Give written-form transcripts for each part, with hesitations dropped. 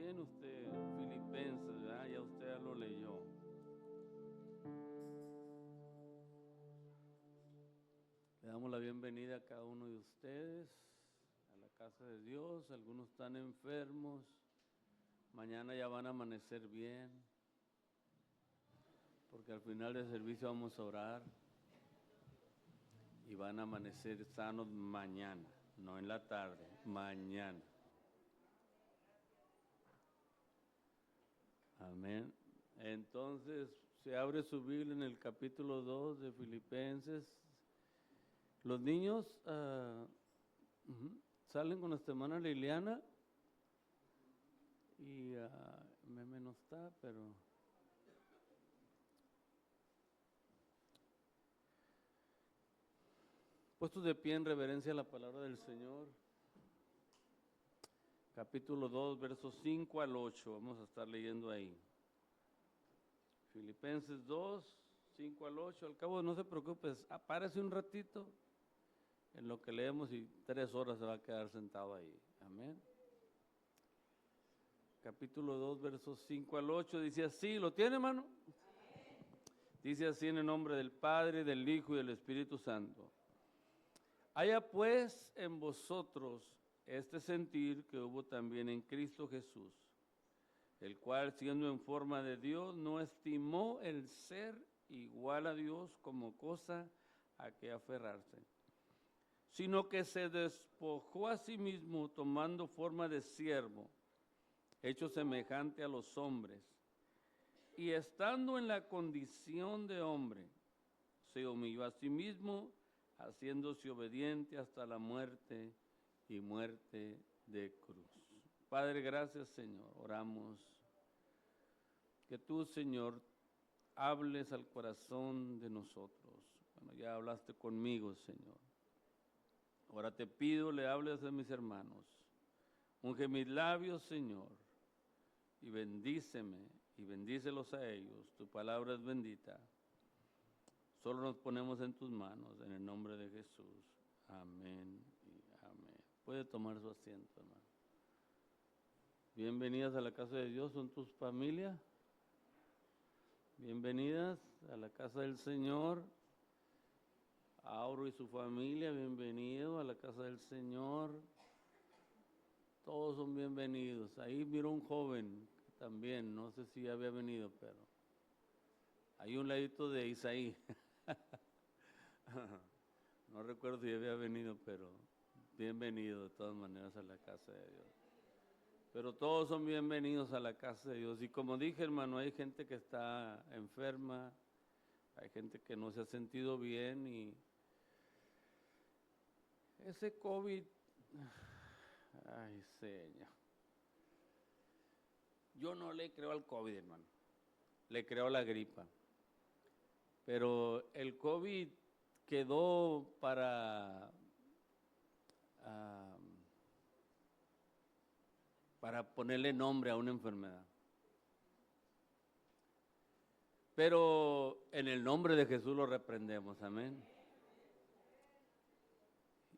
bien usted Filipenses, ¿verdad? Ya usted ya lo leyó. Le damos la bienvenida a cada uno de ustedes a la casa de Dios. Algunos están enfermos, mañana ya van a amanecer bien, porque al final del servicio vamos a orar y van a amanecer sanos mañana, no en la tarde, mañana. Amén. Entonces, se abre su Biblia en el capítulo 2 de Filipenses. Los niños salen con nuestra hermana Liliana y Meme no está, pero puestos de pie en reverencia a la palabra del Señor. Capítulo 2, versos 5 al 8, vamos a estar leyendo ahí. Filipenses 2, 5 al 8, al cabo no se preocupe, párese un ratito en lo que leemos y 3 horas se va a quedar sentado ahí. Amén. Capítulo 2, versos 5 al 8, dice así, ¿lo tiene, hermano? Dice así en el nombre del Padre, del Hijo y del Espíritu Santo. Haya pues en vosotros este sentir que hubo también en Cristo Jesús, el cual siendo en forma de Dios no estimó el ser igual a Dios como cosa a que aferrarse, sino que se despojó a sí mismo tomando forma de siervo, hecho semejante a los hombres, y estando en la condición de hombre, se humilló a sí mismo, haciéndose obediente hasta la muerte y muerte de cruz. Padre, gracias, Señor. Oramos que tú, Señor, hables al corazón de nosotros. Bueno, ya hablaste conmigo, Señor. Ahora te pido, le hables a mis hermanos. Unge mis labios, Señor, y bendíceme y bendícelos a ellos. Tu palabra es bendita. Solo nos ponemos en tus manos, en el nombre de Jesús. Amén y amén. Puede tomar su asiento, hermano. Bienvenidas a la casa de Dios, ¿son tus familias? Bienvenidas a la casa del Señor. Auro y su familia, bienvenido a la casa del Señor. Todos son bienvenidos. Ahí miro un joven también, no sé si había venido, pero hay un ladito de Isaí. No recuerdo si había venido, pero bienvenido de todas maneras a la casa de Dios. Pero todos son bienvenidos a la casa de Dios. Y como dije, hermano, hay gente que está enferma, hay gente que no se ha sentido bien y ese COVID, ay, Señor. Yo no le creo al COVID, hermano. Le creo a la gripa. Pero el COVID quedó para ponerle nombre a una enfermedad. Pero en el nombre de Jesús lo reprendemos, amén.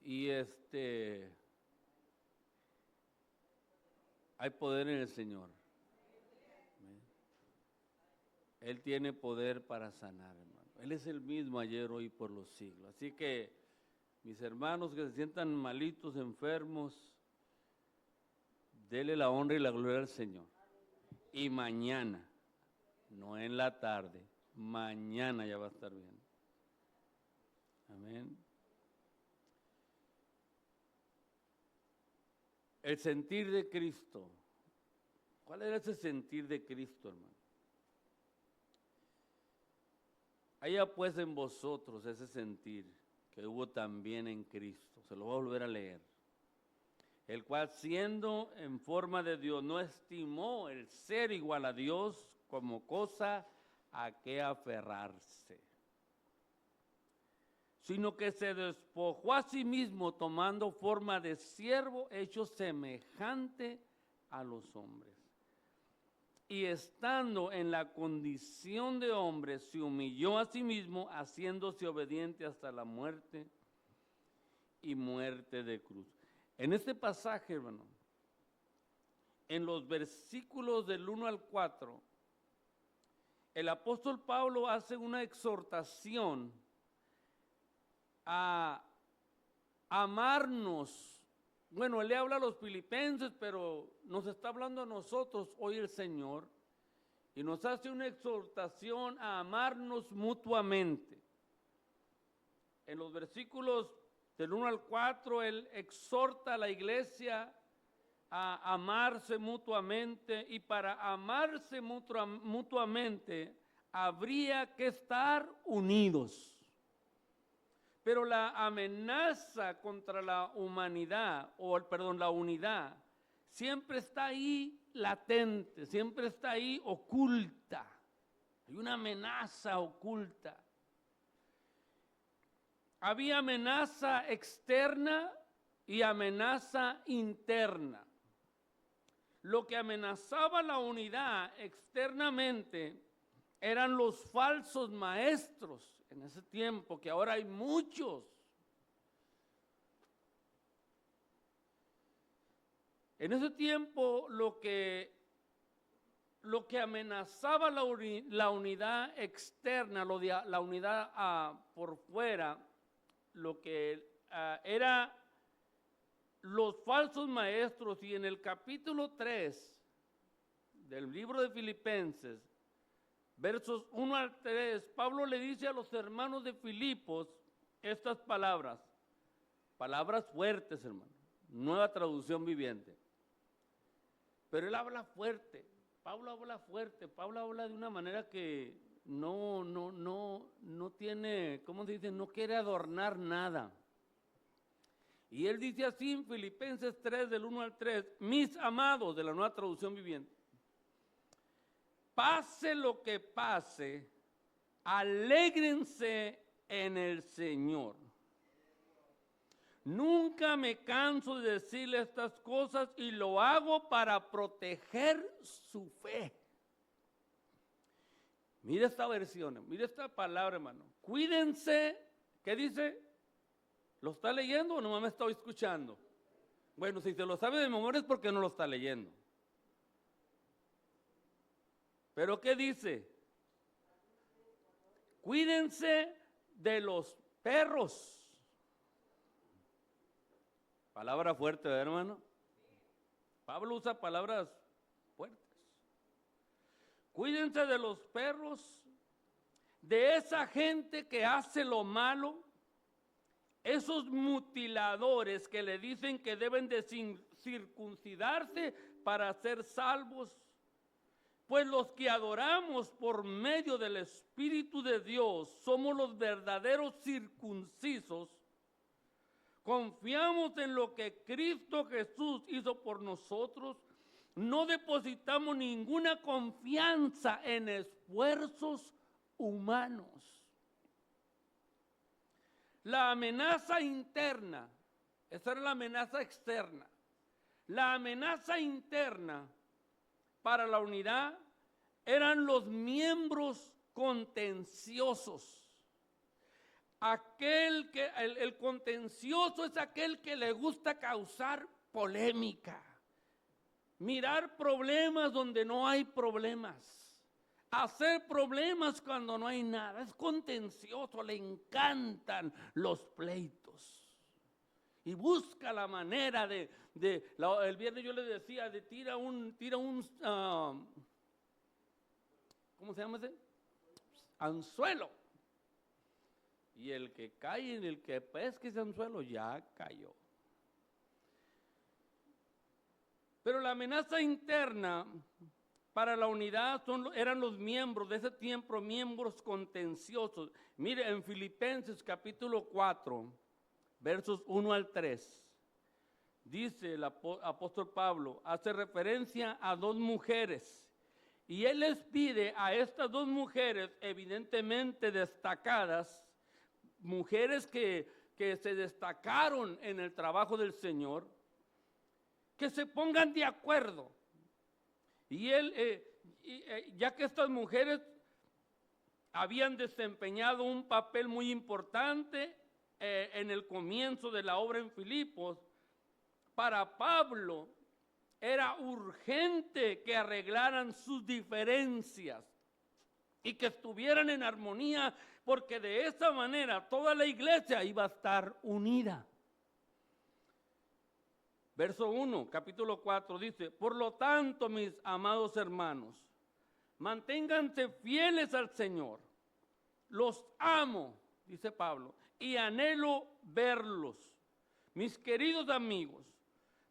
Y hay poder en el Señor. Amén. Él tiene poder para sanar, hermano. Él es el mismo ayer, hoy, por los siglos. Así que mis hermanos que se sientan malitos, enfermos, dele la honra y la gloria al Señor. Y mañana, no en la tarde, mañana ya va a estar bien. Amén. El sentir de Cristo. ¿Cuál era ese sentir de Cristo, hermano? Haya pues en vosotros ese sentir que hubo también en Cristo. Se lo voy a volver a leer. El cual siendo en forma de Dios no estimó el ser igual a Dios como cosa a que aferrarse, sino que se despojó a sí mismo tomando forma de siervo hecho semejante a los hombres. Y estando en la condición de hombre, se humilló a sí mismo, haciéndose obediente hasta la muerte y muerte de cruz. En este pasaje, hermano, en los versículos del 1 al 4, el apóstol Pablo hace una exhortación a amarnos. Bueno, él le habla a los filipenses, pero nos está hablando a nosotros hoy el Señor y nos hace una exhortación a amarnos mutuamente. En los versículos del 1 al 4, él exhorta a la iglesia a amarse mutuamente, y para amarse mutuamente habría que estar unidos. Pero la amenaza contra la humanidad, la unidad, siempre está ahí latente, siempre está ahí oculta. Hay una amenaza oculta. Había amenaza externa y amenaza interna. Lo que amenazaba la unidad externamente eran los falsos maestros en ese tiempo, que ahora hay muchos. En ese tiempo lo que amenazaba la unidad externa, la unidad por fuera, lo que era los falsos maestros. Y en el capítulo 3 del libro de Filipenses, versos 1 al 3, Pablo le dice a los hermanos de Filipos estas palabras fuertes, hermano, Nueva Traducción Viviente. Pero él habla fuerte, Pablo habla de una manera que no tiene, ¿cómo se dice? No quiere adornar nada. Y él dice así en Filipenses 3, del 1 al 3, mis amados, de la Nueva Traducción Viviente, pase lo que pase, alégrense en el Señor. Nunca me canso de decirle estas cosas y lo hago para proteger su fe. Mira esta versión, mira esta palabra, hermano. Cuídense, ¿qué dice? ¿Lo está leyendo o no me está escuchando? Bueno, si se lo sabe de memoria es porque no lo está leyendo. ¿Pero qué dice? Cuídense de los perros. Palabra fuerte, ¿verdad, hermano? Pablo usa palabras fuertes. Cuídense de los perros, de esa gente que hace lo malo, esos mutiladores que le dicen que deben de circuncidarse para ser salvos. Pues los que adoramos por medio del Espíritu de Dios somos los verdaderos circuncisos. Confiamos en lo que Cristo Jesús hizo por nosotros. No depositamos ninguna confianza en esfuerzos humanos. La amenaza interna, esa era la amenaza externa. La amenaza interna para la unidad eran los miembros contenciosos. El contencioso es aquel que le gusta causar polémica, mirar problemas donde no hay problemas, hacer problemas cuando no hay nada. Es contencioso, le encantan los pleitos y busca la manera el viernes yo le decía, de tira un ¿cómo se llama ese? Anzuelo. Y el que cae, en el que pesque ese anzuelo, ya cayó. Pero la amenaza interna para la unidad eran los miembros de ese tiempo, miembros contenciosos. Mire, en Filipenses capítulo 4, versos 1 al 3, dice el apóstol Pablo, hace referencia a dos mujeres. Y él les pide a estas dos mujeres, evidentemente destacadas, mujeres que se destacaron en el trabajo del Señor, que se pongan de acuerdo. Y él, ya que estas mujeres habían desempeñado un papel muy importante en el comienzo de la obra en Filipos, para Pablo Era urgente que arreglaran sus diferencias y que estuvieran en armonía, porque de esa manera toda la iglesia iba a estar unida. Verso 1, capítulo 4 dice: por lo tanto, mis amados hermanos, manténganse fieles al Señor. Los amo, dice Pablo, y anhelo verlos, mis queridos amigos,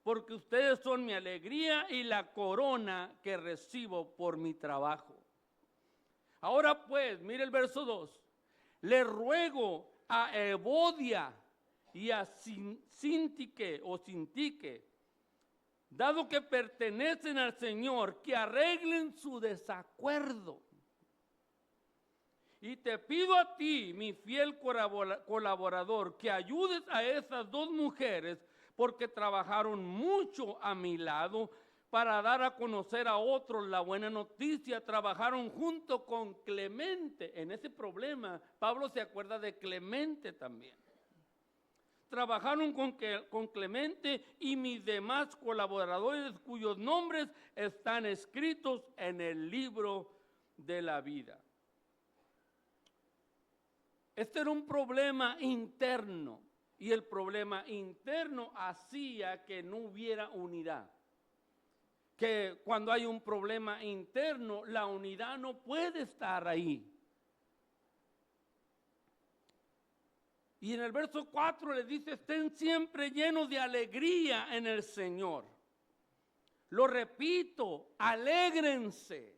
porque ustedes son mi alegría y la corona que recibo por mi trabajo. Ahora pues, mire el verso 2. Le ruego a Evodia y a Sintique, dado que pertenecen al Señor, que arreglen su desacuerdo. Y te pido a ti, mi fiel colaborador, que ayudes a esas dos mujeres, porque trabajaron mucho a mi lado para dar a conocer a otros la buena noticia. Trabajaron junto con Clemente. En ese problema, Pablo se acuerda de Clemente también. Trabajaron con Clemente y mis demás colaboradores, cuyos nombres están escritos en el libro de la vida. Este era un problema interno, y el problema interno hacía que no hubiera unidad. Que cuando hay un problema interno, la unidad no puede estar ahí. Y en el verso 4 le dice: estén siempre llenos de alegría en el Señor. Lo repito, alégrense.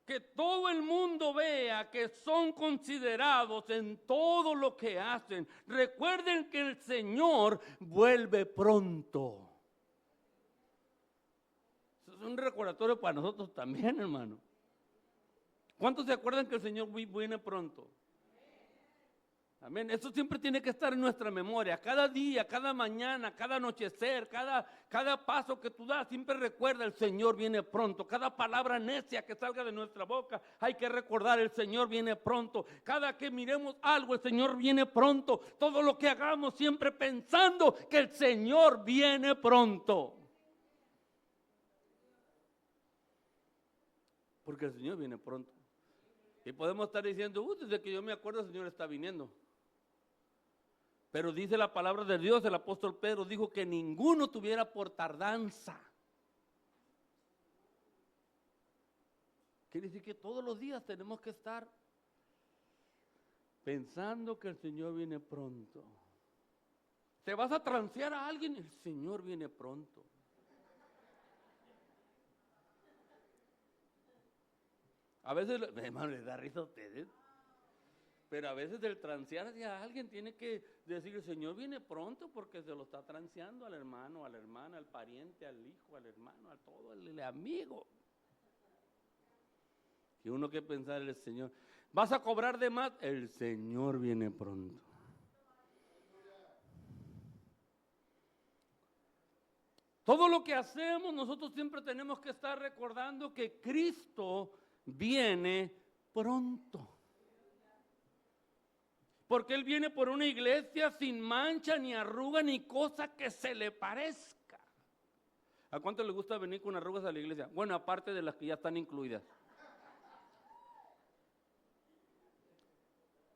Que todo el mundo vea que son considerados en todo lo que hacen. Recuerden que el Señor vuelve pronto. Eso es un recordatorio para nosotros también, hermano. ¿Cuántos se acuerdan que el Señor viene pronto? Amén. Eso siempre tiene que estar en nuestra memoria. Cada día, cada mañana, cada anochecer, cada paso que tú das, siempre recuerda: el Señor viene pronto. Cada palabra necia que salga de nuestra boca, hay que recordar: el Señor viene pronto. Cada que miremos algo, el Señor viene pronto. Todo lo que hagamos, siempre pensando que el Señor viene pronto. Porque el Señor viene pronto. Y podemos estar diciendo: desde que yo me acuerdo, el Señor está viniendo. Pero dice la palabra de Dios, el apóstol Pedro dijo que ninguno tuviera por tardanza. Quiere decir que todos los días tenemos que estar pensando que el Señor viene pronto. ¿Te vas a transear a alguien? El Señor viene pronto. A veces, hermano, les da risa a ustedes. Pero a veces el transear hacia alguien tiene que decir: el Señor viene pronto, porque se lo está transeando al hermano, a la hermana, al pariente, al hijo, al hermano, a todo el amigo. Y uno que pensar: el Señor, ¿vas a cobrar de más? El Señor viene pronto. Todo lo que hacemos, nosotros siempre tenemos que estar recordando que Cristo viene pronto. Porque Él viene por una iglesia sin mancha, ni arruga, ni cosa que se le parezca. ¿A cuánto le gusta venir con arrugas a la iglesia? Bueno, aparte de las que ya están incluidas.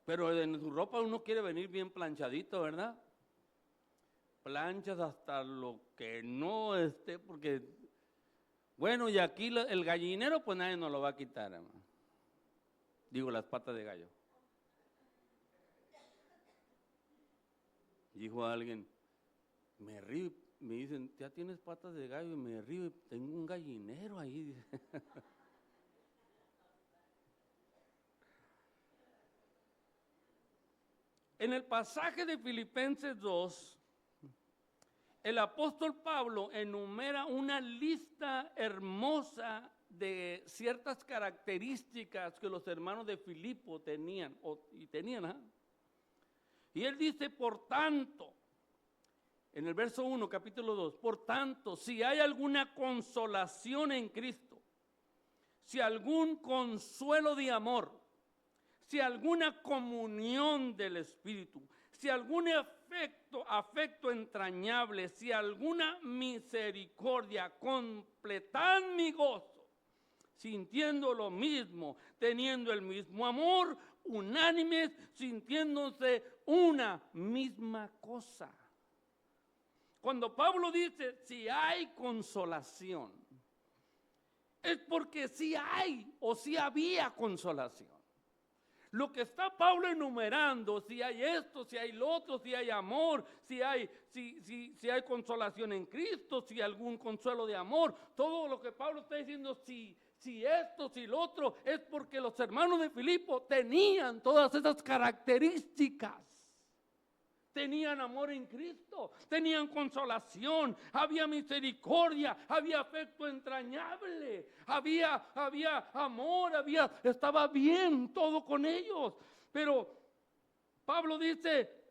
Pero en su ropa uno quiere venir bien planchadito, ¿verdad? Planchas hasta lo que no esté, porque... Bueno, y aquí el gallinero, pues nadie nos lo va a quitar, hermano. Digo, las patas de gallo. Dijo a alguien: me río, me dicen: ya tienes patas de gallo, y me río, tengo un gallinero ahí. En el pasaje de Filipenses 2, el apóstol Pablo enumera una lista hermosa de ciertas características que los hermanos de Filipo tenían. Y él dice: por tanto, en el verso 1, capítulo 2, por tanto, si hay alguna consolación en Cristo, si algún consuelo de amor, si alguna comunión del Espíritu, si algún afecto entrañable, si alguna misericordia, completad mi gozo, sintiendo lo mismo, teniendo el mismo amor, unánimes, sintiéndose una misma cosa. Cuando Pablo dice, si hay consolación, es porque sí hay o sí había consolación. Lo que está Pablo enumerando, si hay esto, si hay lo otro, si hay amor, si hay consolación en Cristo, si hay algún consuelo de amor, todo lo que Pablo está diciendo, si esto, si lo otro, es porque los hermanos de Filipo tenían todas esas características. Tenían amor en Cristo, tenían consolación, había misericordia, había afecto entrañable, había amor, estaba bien todo con ellos. Pero Pablo dice,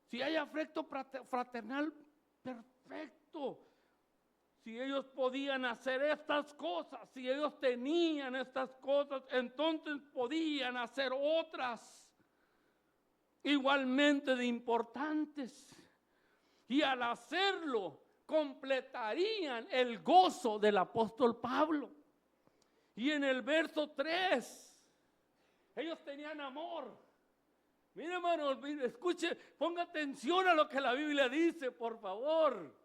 si hay afecto fraternal, perfecto. Si ellos podían hacer estas cosas, si ellos tenían estas cosas, entonces podían hacer otras igualmente de importantes, y al hacerlo completarían el gozo del apóstol Pablo. Y en el verso 3 ellos tenían amor. Mire, hermano, escuche, ponga atención a lo que la Biblia dice, por favor,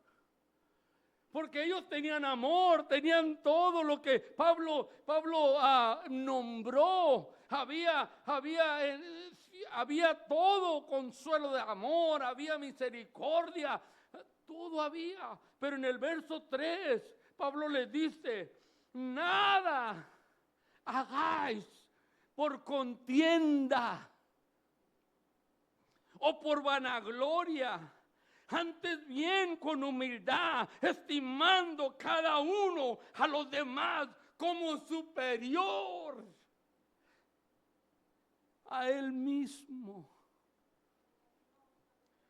porque ellos tenían amor, tenían todo lo que Pablo nombró. Había todo consuelo de amor, había misericordia, todo había. Pero en el verso 3, Pablo les dice, nada hagáis por contienda o por vanagloria, antes bien con humildad, estimando cada uno a los demás como superior a él mismo,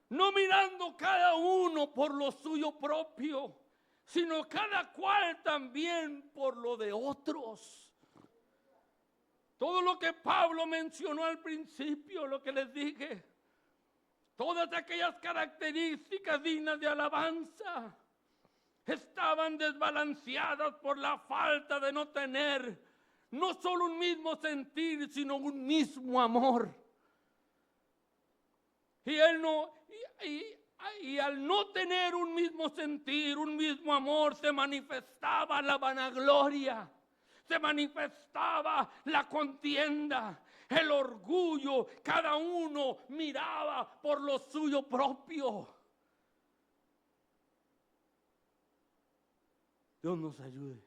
no mirando cada uno por lo suyo propio, sino cada cual también por lo de otros. Todo lo que Pablo mencionó al principio, lo que les dije, todas aquellas características dignas de alabanza estaban desbalanceadas por la falta de no tener no solo un mismo sentir, sino un mismo amor. Y al no tener un mismo sentir, un mismo amor, se manifestaba la vanagloria, se manifestaba la contienda, el orgullo. Cada uno miraba por lo suyo propio. Dios nos ayude.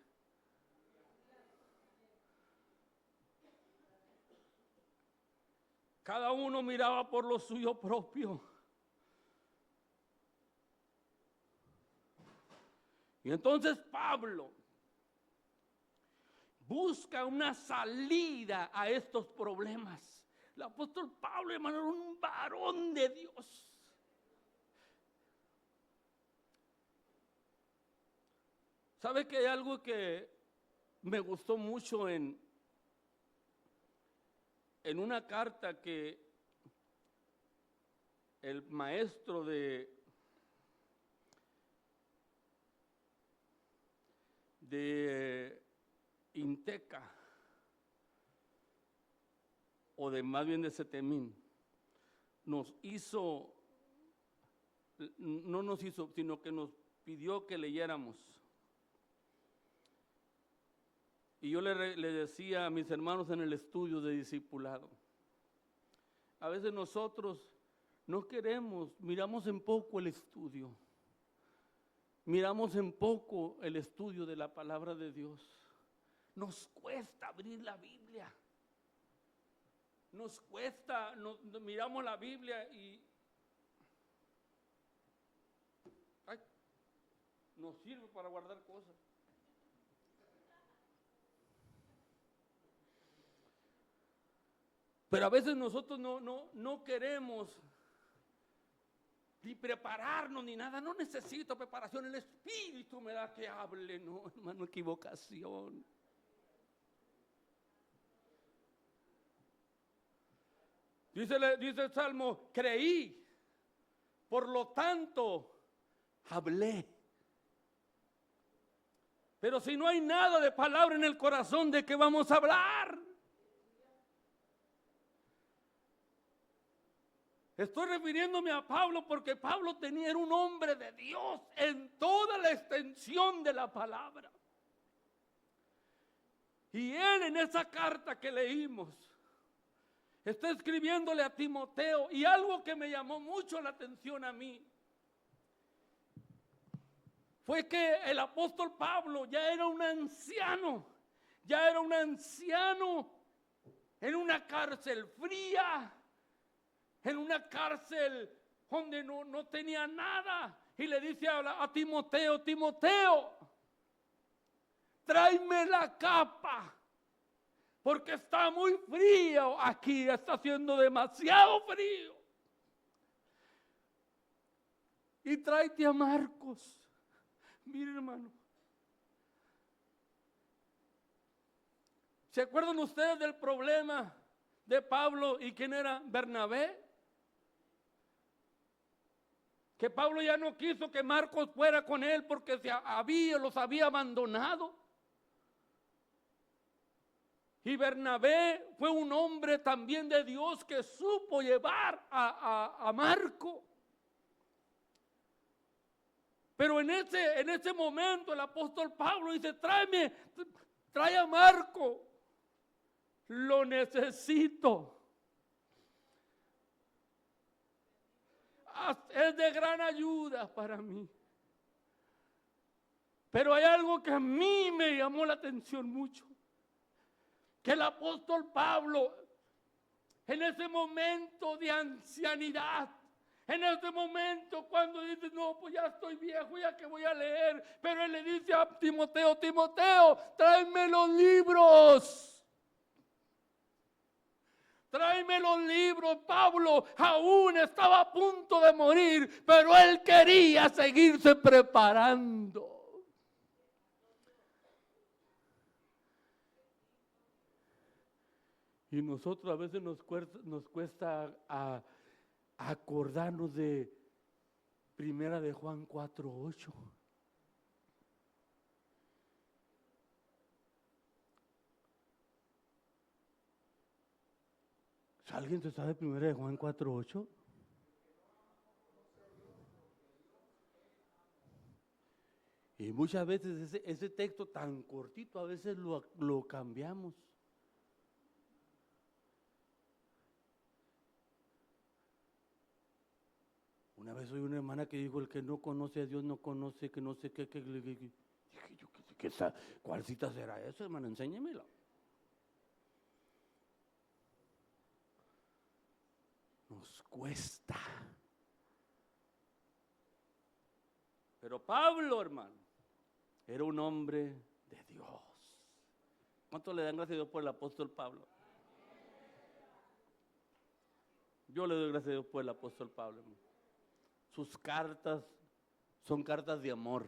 Cada uno miraba por lo suyo propio. Y entonces Pablo busca una salida a estos problemas. El apóstol Pablo, hermano, era un varón de Dios. ¿Sabe que hay algo que me gustó mucho en una carta que el maestro de Inteca, o de más bien de Setemín, no nos hizo, sino que nos pidió que leyéramos? Y yo le decía a mis hermanos en el estudio de discipulado, a veces nosotros no queremos, miramos en poco el estudio, miramos en poco el estudio de la palabra de Dios. Nos cuesta abrir la Biblia, nos cuesta, miramos la Biblia y nos sirve para guardar cosas. Pero a veces nosotros no queremos ni prepararnos ni nada. No necesito preparación, el Espíritu me da que hable. No, hermano, equivocación. Dice el Salmo, creí, por lo tanto, hablé. Pero si no hay nada de palabra en el corazón, ¿de qué vamos a hablar? Estoy refiriéndome a Pablo porque Pablo era un hombre de Dios en toda la extensión de la palabra. Y él en esa carta que leímos está escribiéndole a Timoteo, y algo que me llamó mucho la atención a mí fue que el apóstol Pablo ya era un anciano en una cárcel fría, en una cárcel donde no tenía nada, y le dice a Timoteo, Timoteo, tráeme la capa, porque está muy frío aquí, está haciendo demasiado frío. Y tráete a Marcos. Miren, hermano, ¿se acuerdan ustedes del problema de Pablo y quién era Bernabé? Que Pablo ya no quiso que Marcos fuera con él porque los había abandonado. Y Bernabé fue un hombre también de Dios que supo llevar a Marco. Pero en ese momento el apóstol Pablo dice, trae a Marco, lo necesito. Es de gran ayuda para mí. Pero hay algo que a mí me llamó la atención mucho. Que el apóstol Pablo, en ese momento de ancianidad, en ese momento cuando dice, no, pues ya estoy viejo, ya que voy a leer, pero él le dice a Timoteo, Timoteo, tráeme los libros. Tráeme los libros. Pablo aún estaba a punto de morir, pero él quería seguirse preparando. Y nosotros a veces nos cuesta acordarnos de Primera de Juan 4:8. ¿Alguien se sabe Primera de Juan 4:8? Y muchas veces ese texto tan cortito, a veces lo cambiamos. Una vez oí una hermana que dijo, el que no conoce a Dios no conoce, que no sé qué. Dije yo, ¿cuál cita será eso, hermano? Enséñemela. Nos cuesta. Pero Pablo, hermano, era un hombre de Dios. ¿Cuánto le dan gracias a Dios por el apóstol Pablo? Yo le doy gracias a Dios por el apóstol Pablo, hermano. Sus cartas son cartas de amor,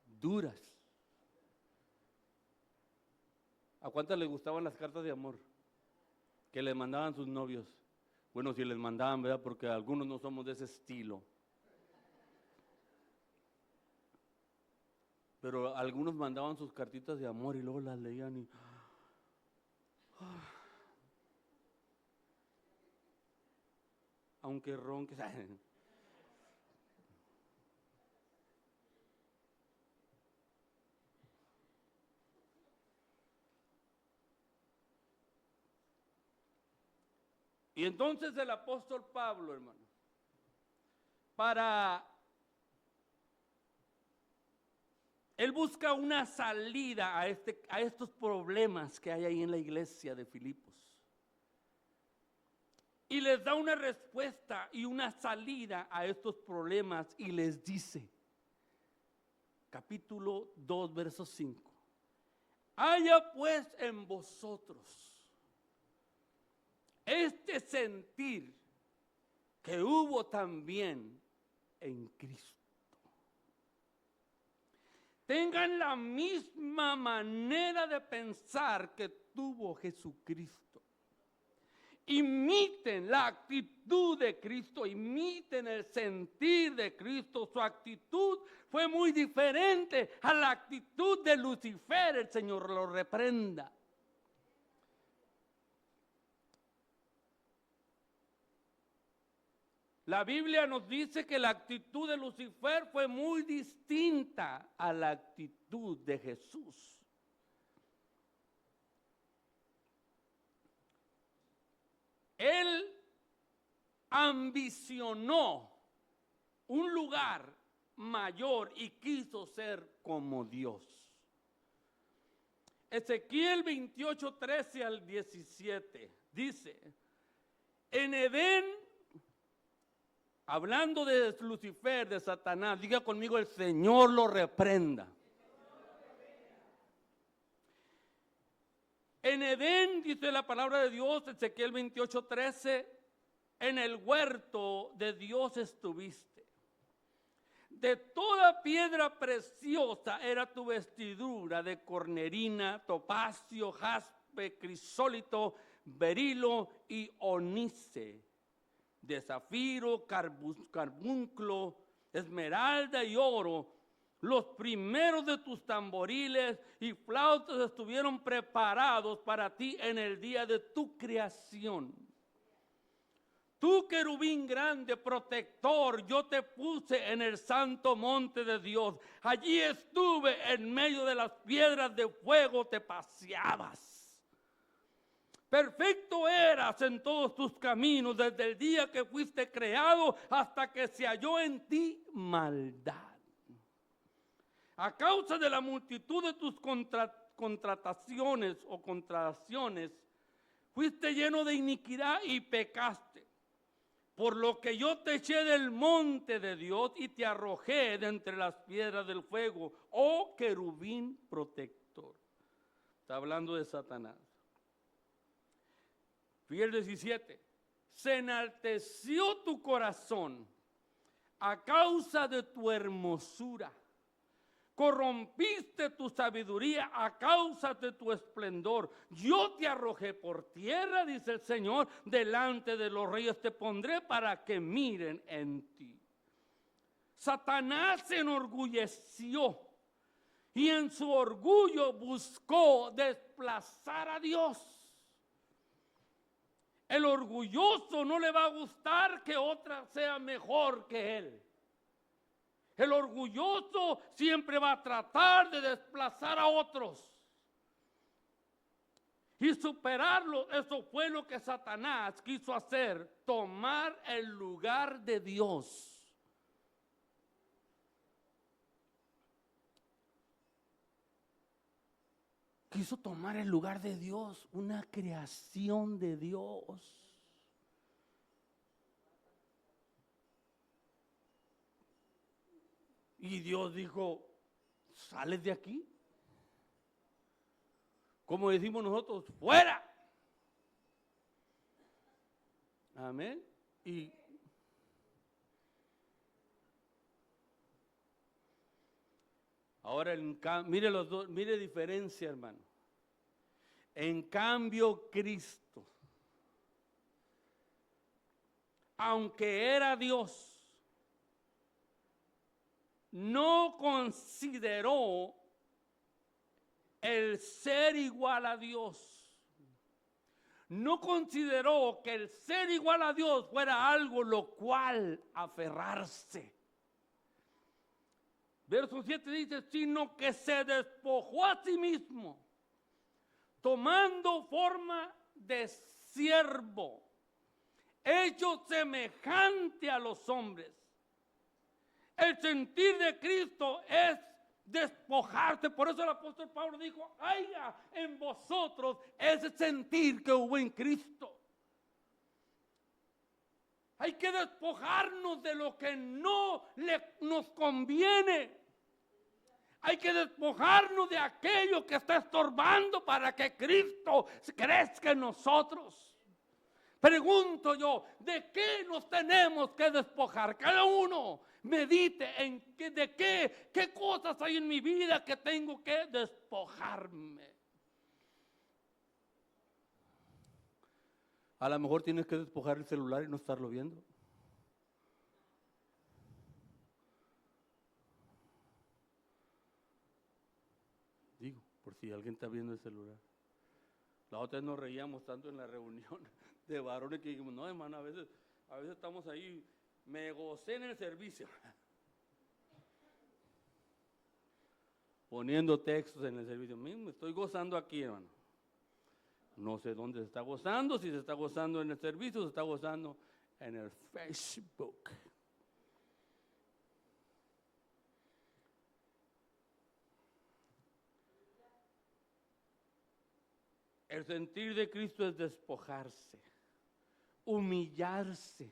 duras. ¿A cuántas les gustaban las cartas de amor que les mandaban sus novios? Bueno, si les mandaban, ¿verdad? Porque algunos no somos de ese estilo. Pero algunos mandaban sus cartitas de amor y luego las leían y... aunque ronques. Y entonces el apóstol Pablo, hermano, él busca una salida a estos problemas que hay ahí en la iglesia de Filipos. Y les da una respuesta y una salida a estos problemas y les dice, capítulo 2, verso 5, haya pues en vosotros este sentir que hubo también en Cristo. Tengan la misma manera de pensar que tuvo Jesucristo. Imiten la actitud de Cristo, imiten el sentir de Cristo. Su actitud fue muy diferente a la actitud de Lucifer. El Señor lo reprenda. La Biblia nos dice que la actitud de Lucifer fue muy distinta a la actitud de Jesús. Él ambicionó un lugar mayor y quiso ser como Dios. Ezequiel 28, 13 al 17 dice, en Edén, hablando de Lucifer, de Satanás, diga conmigo, el Señor lo reprenda. En Edén, dice la palabra de Dios, Ezequiel 28, 13, en el huerto de Dios estuviste. De toda piedra preciosa era tu vestidura, de cornerina, topacio, jaspe, crisólito, berilo y onice, de zafiro, carbunclo, esmeralda y oro. Los primeros de tus tamboriles y flautas estuvieron preparados para ti en el día de tu creación. Tú, querubín grande, protector, yo te puse en el santo monte de Dios. Allí estuve en medio de las piedras de fuego, te paseabas. Perfecto eras en todos tus caminos, desde el día que fuiste creado hasta que se halló en ti maldad. A causa de la multitud de tus contrataciones o contracciones, fuiste lleno de iniquidad y pecaste. Por lo que yo te eché del monte de Dios y te arrojé de entre las piedras del fuego, oh querubín protector. Está hablando de Satanás. Fíjate el 17. Se enalteció tu corazón a causa de tu hermosura. Corrompiste tu sabiduría a causa de tu esplendor. Yo te arrojé por tierra, dice el Señor, delante de los reyes te pondré para que miren en ti. Satanás se enorgulleció y en su orgullo buscó desplazar a Dios. El orgulloso no le va a gustar que otra sea mejor que él. El orgulloso siempre va a tratar de desplazar a otros y superarlo. Eso fue lo que Satanás quiso hacer, tomar el lugar de Dios. Quiso tomar el lugar de Dios, una creación de Dios. Y Dios dijo, sales de aquí. Como decimos nosotros, fuera. Amén. Y ahora, mire los dos, mire diferencia, hermano. En cambio, Cristo, aunque era Dios, no consideró el ser igual a Dios. No consideró que el ser igual a Dios fuera algo lo cual aferrarse. Verso 7 dice, sino que se despojó a sí mismo, tomando forma de siervo, hecho semejante a los hombres. El sentir de Cristo es despojarse. Por eso el apóstol Pablo dijo, haya en vosotros ese sentir que hubo en Cristo. Hay que despojarnos de lo que no nos conviene. Hay que despojarnos de aquello que está estorbando para que Cristo crezca en nosotros. Pregunto yo, ¿de qué nos tenemos que despojar? Cada uno medite en qué cosas hay en mi vida que tengo que despojarme. A lo mejor tienes que despojar el celular y no estarlo viendo. Digo, por si alguien está viendo el celular. La otra vez nos reíamos tanto en la reunión de varones que dijimos, no, hermano, a veces estamos ahí, me gocé en el servicio. Poniendo textos en el servicio. Me estoy gozando aquí, hermano. No sé dónde se está gozando, si se está gozando en el servicio, se está gozando en el Facebook. El sentir de Cristo es despojarse, humillarse,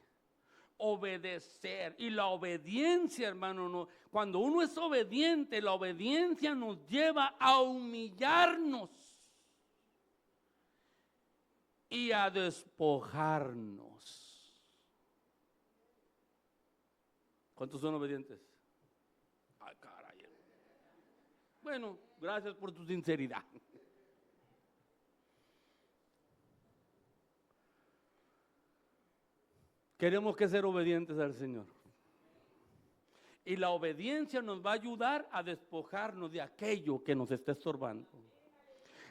obedecer. Y la obediencia, hermano, no, cuando uno es obediente, la obediencia nos lleva a humillarnos y a despojarnos. ¿Cuántos son obedientes? Ay, caray. Bueno, gracias por tu sinceridad. Queremos que ser obedientes al Señor. Y la obediencia nos va a ayudar a despojarnos de aquello que nos está estorbando.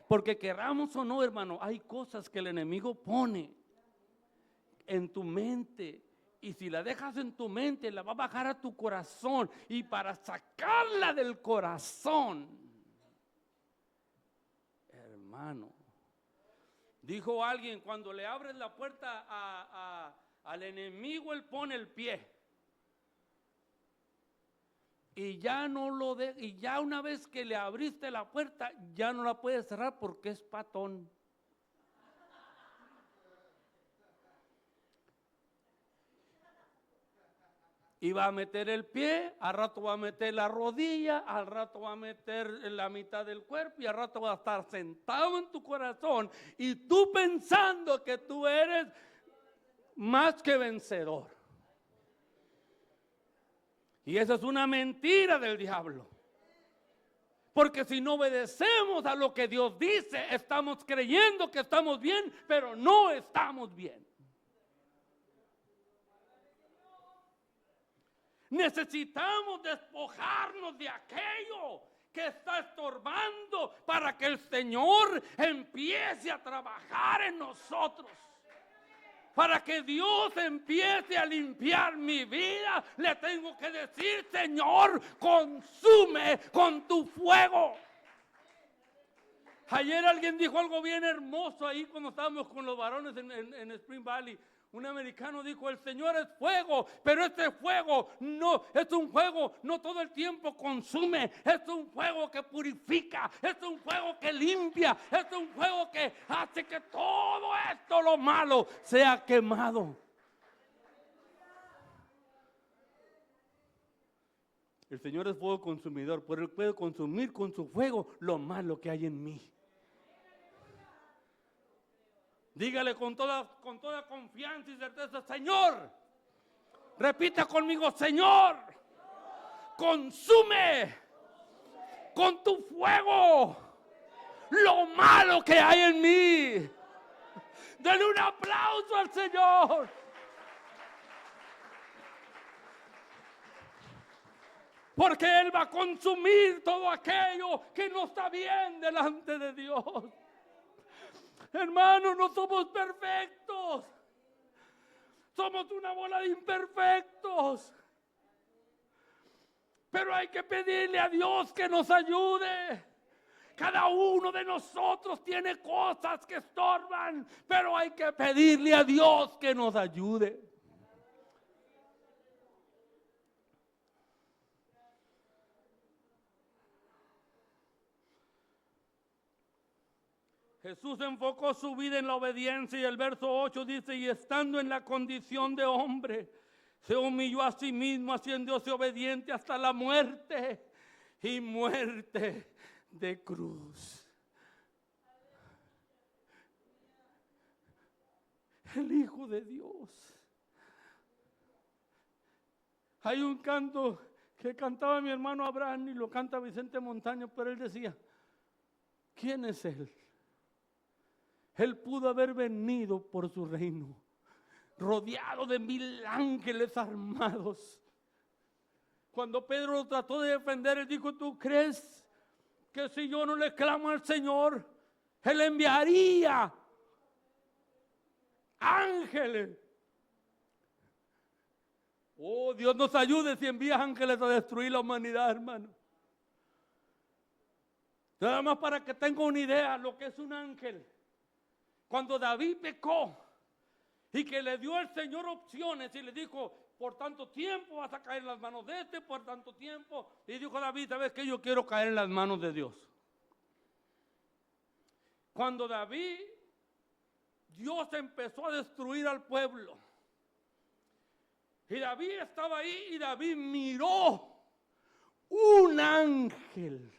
Porque queramos o no, hermano, hay cosas que el enemigo pone en tu mente. Y si la dejas en tu mente, la va a bajar a tu corazón. Y para sacarla del corazón, hermano, dijo alguien, cuando le abres la puerta al enemigo, él pone el pie. Y ya y ya una vez que le abriste la puerta, ya no la puedes cerrar porque es patón. Y va a meter el pie, al rato va a meter la rodilla, al rato va a meter la mitad del cuerpo y al rato va a estar sentado en tu corazón y tú pensando que tú eres más que vencedor. Y esa es una mentira del diablo. Porque si no obedecemos a lo que Dios dice, estamos creyendo que estamos bien, pero no estamos bien. Necesitamos despojarnos de aquello que está estorbando para que el Señor empiece a trabajar en nosotros. Para que Dios empiece a limpiar mi vida, le tengo que decir, Señor, consume con tu fuego. Ayer alguien dijo algo bien hermoso ahí cuando estábamos con los varones en Spring Valley. Un americano dijo, el Señor es fuego, pero este fuego no es un fuego, no todo el tiempo consume, es un fuego que purifica, es un fuego que limpia, es un fuego que hace que todo esto, lo malo, sea quemado. El Señor es fuego consumidor, pero Él puede consumir con su fuego lo malo que hay en mí. Dígale con toda confianza y certeza, Señor, repita conmigo, Señor, consume con tu fuego lo malo que hay en mí. Denle un aplauso al Señor. Porque Él va a consumir todo aquello que no está bien delante de Dios. Hermanos, no somos perfectos. Somos una bola de imperfectos. Pero hay que pedirle a Dios que nos ayude. Cada uno de nosotros tiene cosas que estorban, pero hay que pedirle a Dios que nos ayude. Jesús enfocó su vida en la obediencia y el verso 8 dice, y estando en la condición de hombre, se humilló a sí mismo, haciéndose obediente hasta la muerte y muerte de cruz. El Hijo de Dios. Hay un canto que cantaba mi hermano Abraham y lo canta Vicente Montaño, pero él decía, ¿quién es Él? Él pudo haber venido por su reino, rodeado de 1000 ángeles armados. Cuando Pedro lo trató de defender, él dijo, ¿tú crees que si yo no le clamo al Señor, Él enviaría ángeles? Oh, Dios nos ayude si envía ángeles a destruir la humanidad, hermano. Nada más para que tenga una idea lo que es un ángel. Cuando David pecó y que le dio al Señor opciones y le dijo, por tanto tiempo vas a caer en las manos de este, por tanto tiempo. Y dijo David, ¿sabes qué? Yo quiero caer en las manos de Dios. Cuando Dios empezó a destruir al pueblo. Y David estaba ahí y David miró un ángel.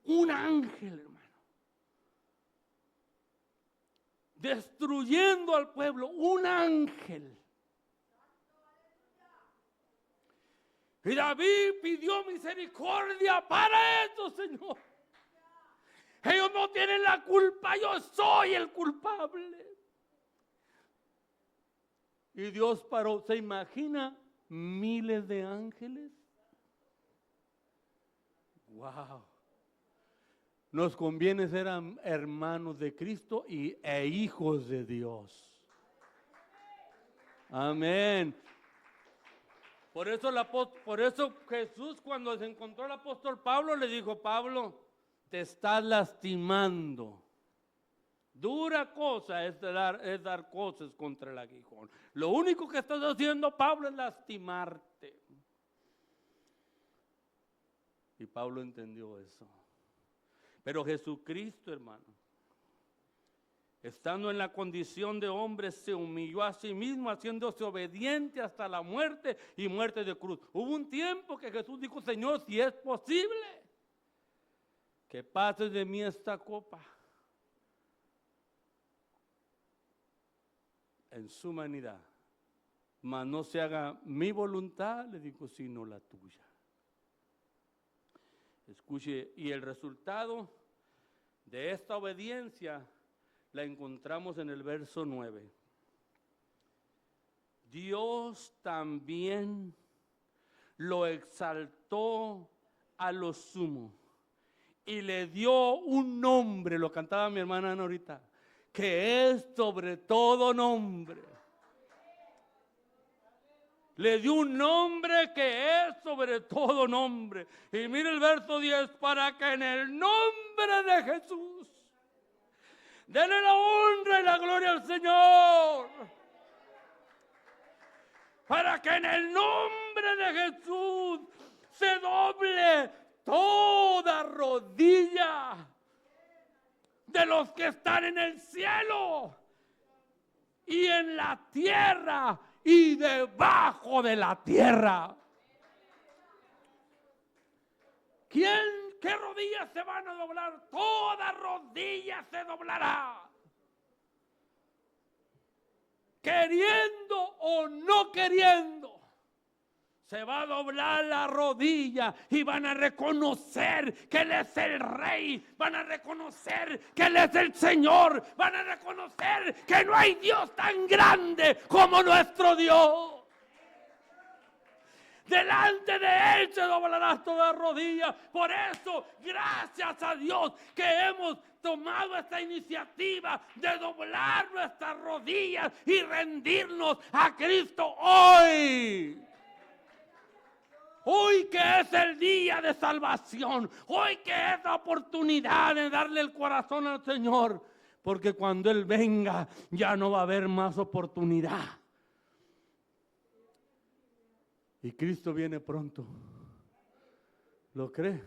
Un ángel, hermano. Destruyendo al pueblo, un ángel. Y David pidió misericordia para esto, Señor. Ellos no tienen la culpa, yo soy el culpable. Y Dios paró. ¿Se imagina miles de ángeles? Wow. Nos conviene ser hermanos de Cristo e hijos de Dios. Amén. Por eso Jesús, cuando se encontró al apóstol Pablo, le dijo, Pablo, te estás lastimando. Dura cosa es dar cosas contra el aguijón. Lo único que estás haciendo, Pablo, es lastimarte. Y Pablo entendió eso. Pero Jesucristo, hermano, estando en la condición de hombre, se humilló a sí mismo, haciéndose obediente hasta la muerte y muerte de cruz. Hubo un tiempo que Jesús dijo, Señor, si es posible, que pase de mí esta copa. En su humanidad, mas no se haga mi voluntad, le dijo, sino la tuya. Escuche, y el resultado de esta obediencia la encontramos en el verso 9. Dios también lo exaltó a lo sumo y le dio un nombre, lo cantaba mi hermana Ana ahorita, que es sobre todo nombre. Le dio un nombre que es sobre todo nombre. Y mire el verso 10, para que en el nombre de Jesús, denle la honra y la gloria al Señor. Para que en el nombre de Jesús se doble toda rodilla de los que están en el cielo y en la tierra y debajo de la tierra. ¿Qué rodillas se van a doblar? Toda rodilla se doblará. Queriendo o no queriendo, se va a doblar la rodilla y van a reconocer que Él es el Rey. Van a reconocer que Él es el Señor. Van a reconocer que no hay Dios tan grande como nuestro Dios. Delante de Él se doblará toda rodilla. Por eso, gracias a Dios que hemos tomado esta iniciativa de doblar nuestras rodillas y rendirnos a Cristo hoy. Hoy que es el día de salvación, hoy que es la oportunidad de darle el corazón al Señor, porque cuando Él venga ya no va a haber más oportunidad. Y Cristo viene pronto. ¿Lo cree?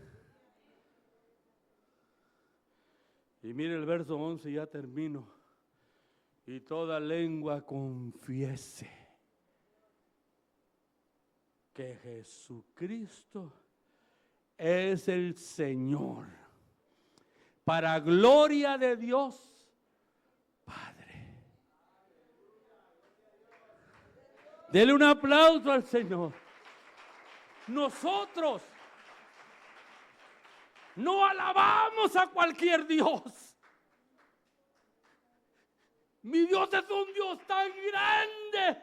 Y mire el verso 11, ya termino. Y toda lengua confiese que Jesucristo es el Señor, para gloria de Dios Padre. Dele un aplauso al Señor. Nosotros no alabamos a cualquier Dios. Mi Dios es un Dios tan grande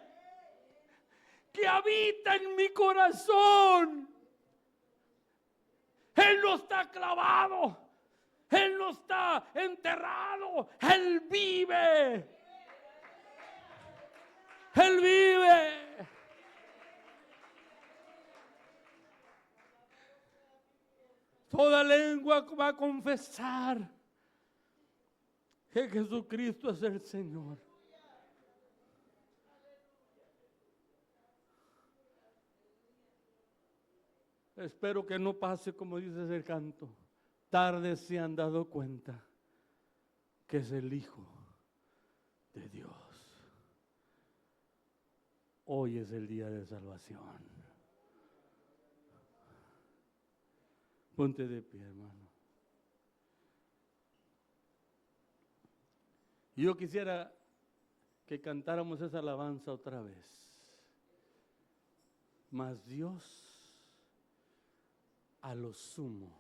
que habita en mi corazón. Él no está clavado, Él no está enterrado, Él vive. Él vive. Toda lengua va a confesar que Jesucristo es el Señor. Espero que no pase como dice el canto. Tarde se han dado cuenta que es el Hijo de Dios. Hoy es el día de salvación. Ponte de pie, hermano. Yo quisiera que cantáramos esa alabanza otra vez. Mas Dios a lo sumo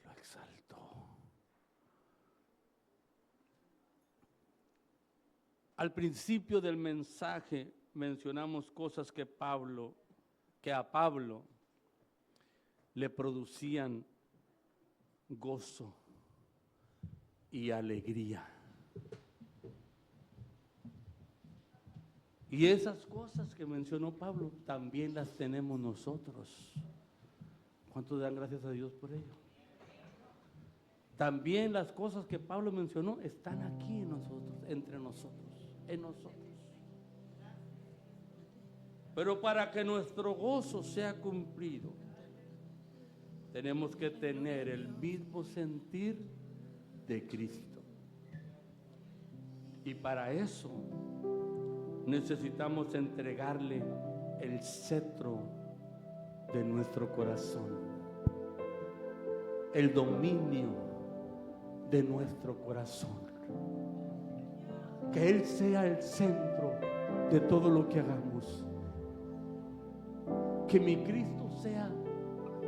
lo exaltó. Al principio del mensaje mencionamos cosas que a Pablo le producían gozo y alegría. Y esas cosas que mencionó Pablo también las tenemos nosotros. ¿Cuántos dan gracias a Dios por ello? También las cosas que Pablo mencionó están aquí en nosotros, entre nosotros, en nosotros. Pero para que nuestro gozo sea cumplido, tenemos que tener el mismo sentir de Cristo. Y para eso necesitamos entregarle el cetro de nuestro corazón, el dominio de nuestro corazón. Que Él sea el centro de todo lo que hagamos. Que mi Cristo sea,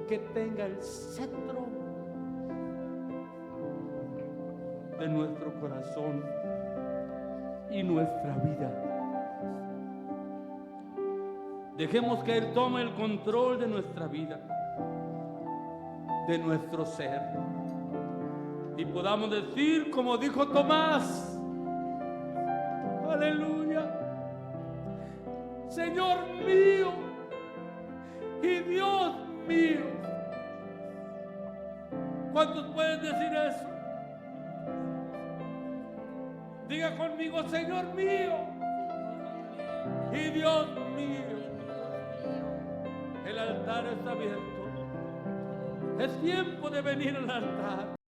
que tenga el cetro de nuestro corazón y nuestra vida. Dejemos que Él tome el control de nuestra vida, de nuestro ser. Y podamos decir como dijo Tomás, aleluya, Señor mío y Dios mío. ¿Cuántos pueden decir eso? Diga conmigo, Señor mío y Dios mío. El altar está abierto. Es tiempo de venir al altar.